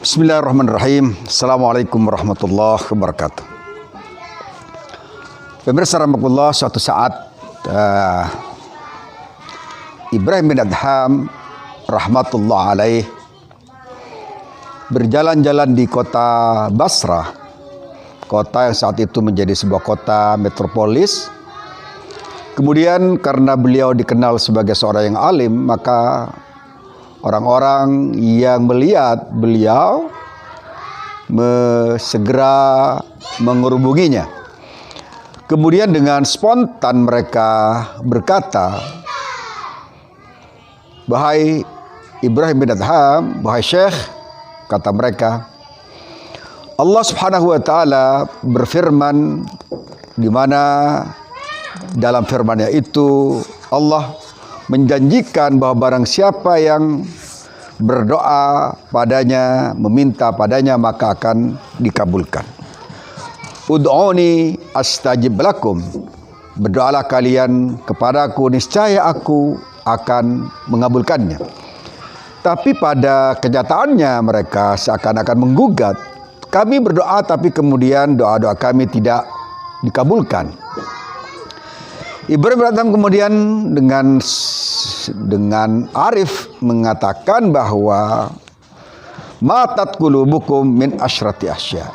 Bismillahirrahmanirrahim. Assalamualaikum warahmatullahi wabarakatuh. Pemirsa rahmatullah, suatu saat Ibrahim bin Adham rahmatullah alaih berjalan-jalan di kota Basrah, kota yang saat itu menjadi sebuah kota metropolis. Kemudian karena beliau dikenal sebagai seorang yang alim, maka orang-orang yang melihat beliau segera menghubunginya. Kemudian dengan spontan mereka berkata, "Wahai Ibrahim bin Adham, wahai Syekh," kata mereka, Allah Subhanahu wa taala berfirman, di mana dalam firman-Nya itu Allah menjanjikan bahwa barang siapa yang berdoa padanya, meminta padanya, maka akan dikabulkan. Ud'uni astajib lakum. Berdoalah kalian kepadaku, niscaya aku akan mengabulkannya. Tapi pada kenyataannya mereka seakan-akan menggugat. Kami berdoa tapi kemudian doa-doa kami tidak dikabulkan. Ibrahim bin Adham kemudian dengan arif mengatakan bahwa matat qulubukum min asyrati asya.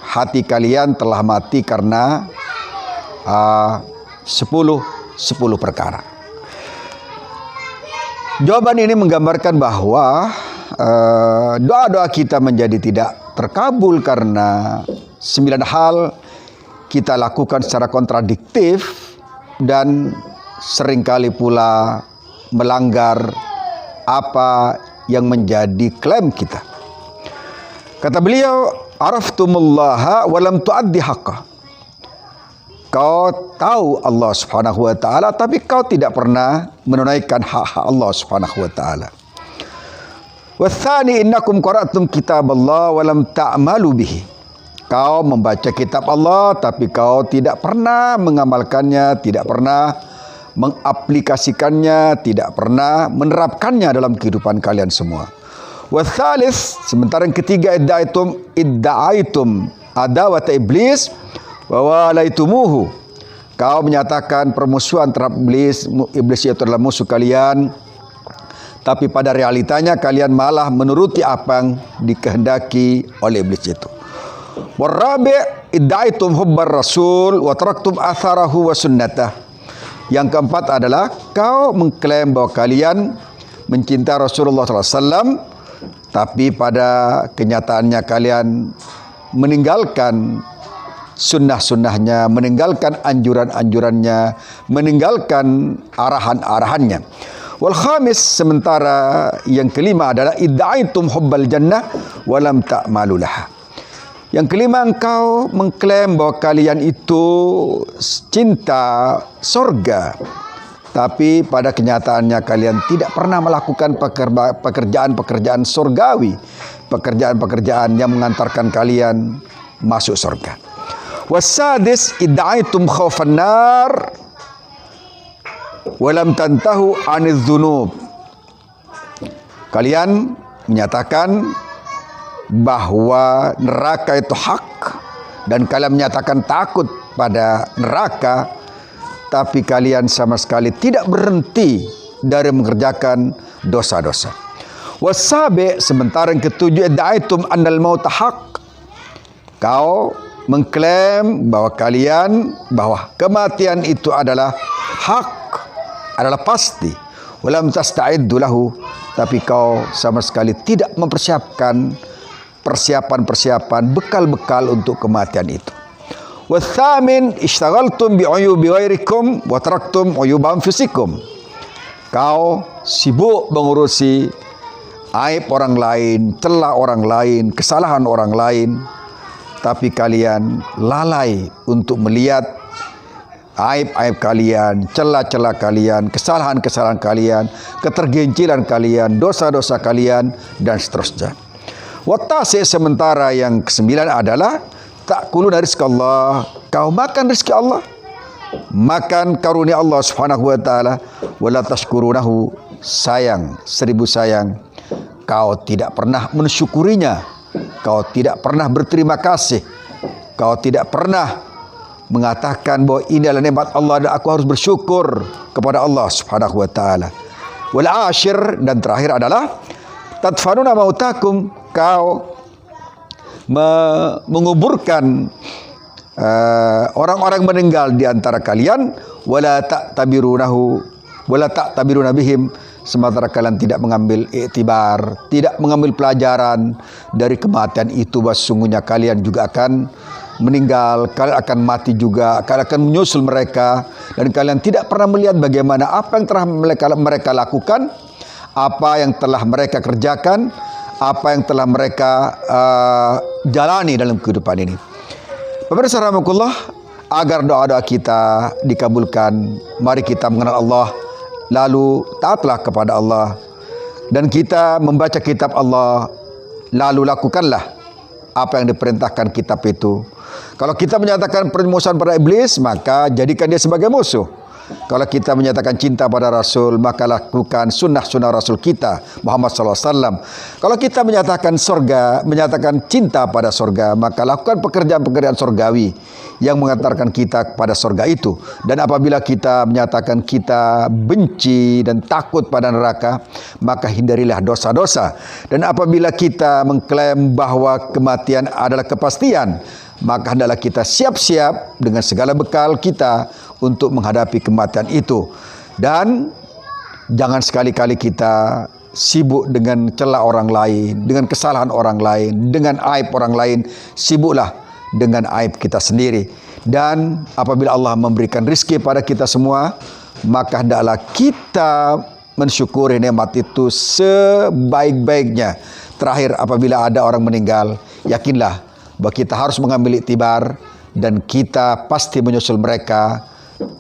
Hati kalian telah mati karena 10 perkara. Jawaban ini menggambarkan bahwa doa-doa kita menjadi tidak terkabul karena 9 hal kita lakukan secara kontradiktif dan seringkali pula melanggar apa yang menjadi klaim kita. Kata beliau, "Araftumullaha wa lam tuaddi haqqah." Kau tahu Allah Subhanahu wa taala tapi kau tidak pernah menunaikan hak-hak Allah Subhanahu wa taala. Watsani innakum qara'tum kitaballah wa lam ta'malu bihi. Kau membaca kitab Allah tapi kau tidak pernah mengamalkannya, tidak pernah mengaplikasikannya, tidak pernah menerapkannya dalam kehidupan kalian semua. Watsalis, sementara yang ketiga, idda'aitum adawata iblis wa walaitumuhu. Kau menyatakan permusuhan terhadap iblis, iblis itu adalah musuh kalian, tapi pada realitanya kalian malah menuruti apa yang dikehendaki oleh iblis itu. Warabi' idda'aitum hubbar rasul wa taraktum atharahu wa sunnatah. Yang keempat adalah kau mengklaim bahwa kalian mencintai Rasulullah SAW, tapi pada kenyataannya kalian meninggalkan sunnah-sunnahnya, meninggalkan anjuran-anjurannya, meninggalkan arahan-arahannya. Wal khamis, sementara yang kelima adalah idda'aitum hubbal jannah wa lam ta'malu laha. Yang kelima, engkau mengklaim bahwa kalian itu cinta surga, tapi pada kenyataannya kalian tidak pernah melakukan pekerjaan-pekerjaan surgawi, pekerjaan-pekerjaan yang mengantarkan kalian masuk surga. Wasadis idda'aitum khaufan nar wa lam tantahu 'anidz dzunub. Kalian menyatakan bahwa neraka itu hak dan kalian menyatakan takut pada neraka, tapi kalian sama sekali tidak berhenti dari mengerjakan dosa-dosa. Wasabi, sementara yang ketujuh, idda'aitum annal mauta haq. Kau mengklaim bahwa kematian itu adalah hak, adalah pasti. Walam tasta'iddu lahu, tapi kau sama sekali tidak mempersiapkan persiapan-persiapan, bekal-bekal untuk kematian itu. Watsamin ishtaghaltum bi'uyubi ghairikum wa taraktum uyub anfusikum. Kau sibuk mengurusi aib orang lain, celah orang lain, kesalahan orang lain, tapi kalian lalai untuk melihat aib-aib kalian, celah-celah kalian, kesalahan-kesalahan kalian, ketergencilan kalian, dosa-dosa kalian, dan seterusnya. Wattasi, sementara yang kesembilan adalah ta'kuluna rizqallah. Kau makan rezeki Allah, makan karunia Allah Subhanahu wa taala, wala tashkurunahu, sayang, 1000 sayang kau tidak pernah mensyukurinya, kau tidak pernah berterima kasih, kau tidak pernah mengatakan bahwa ini adalah nikmat Allah dan aku harus bersyukur kepada Allah Subhanahu wa taala. Wal ashir, dan terakhir adalah tadfanuna mautakum, kau menguburkan orang-orang meninggal di antara kalian, wala ta'tabiruna bihim, sementara kalian tidak mengambil iktibar, tidak mengambil pelajaran dari kematian itu, bahwa sesungguhnya kalian juga akan meninggal, kalian akan mati juga, kalian akan menyusul mereka, dan kalian tidak pernah melihat bagaimana apa yang telah mereka lakukan, apa yang telah mereka kerjakan, apa yang telah mereka jalani dalam kehidupan ini. Pemirsa rahimakumullah, agar doa-doa kita dikabulkan, mari kita mengenal Allah, lalu taatlah kepada Allah, dan kita membaca kitab Allah, lalu lakukanlah apa yang diperintahkan kitab itu. Kalau kita menyatakan permusuhan pada iblis, maka jadikan dia sebagai musuh. Kalau kita menyatakan cinta pada Rasul, maka lakukan sunnah-sunnah Rasul kita Muhammad SAW. Kalau kita menyatakan surga, menyatakan cinta pada surga, maka lakukan pekerjaan-pekerjaan surgawi yang mengantarkan kita kepada surga itu. Dan apabila kita menyatakan kita benci dan takut pada neraka, maka hindarilah dosa-dosa. Dan apabila kita mengklaim bahwa kematian adalah kepastian, maka hendaklah kita siap-siap dengan segala bekal kita untuk menghadapi kematian itu. Dan jangan sekali-kali kita sibuk dengan celah orang lain, dengan kesalahan orang lain, dengan aib orang lain. Sibuklah dengan aib kita sendiri. Dan apabila Allah memberikan rezeki pada kita semua, maka hendaklah kita mensyukuri nikmat itu sebaik-baiknya. Terakhir, apabila ada orang meninggal, yakinlah bahwa kita harus mengambil iktibar, dan kita pasti menyusul mereka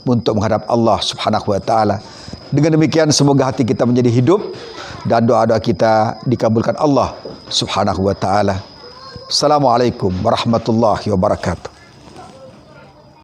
untuk menghadap Allah Subhanahu wa taala. Dengan demikian, semoga hati kita menjadi hidup dan doa-doa kita dikabulkan Allah Subhanahu wa taala. Assalamualaikum warahmatullahi wabarakatuh.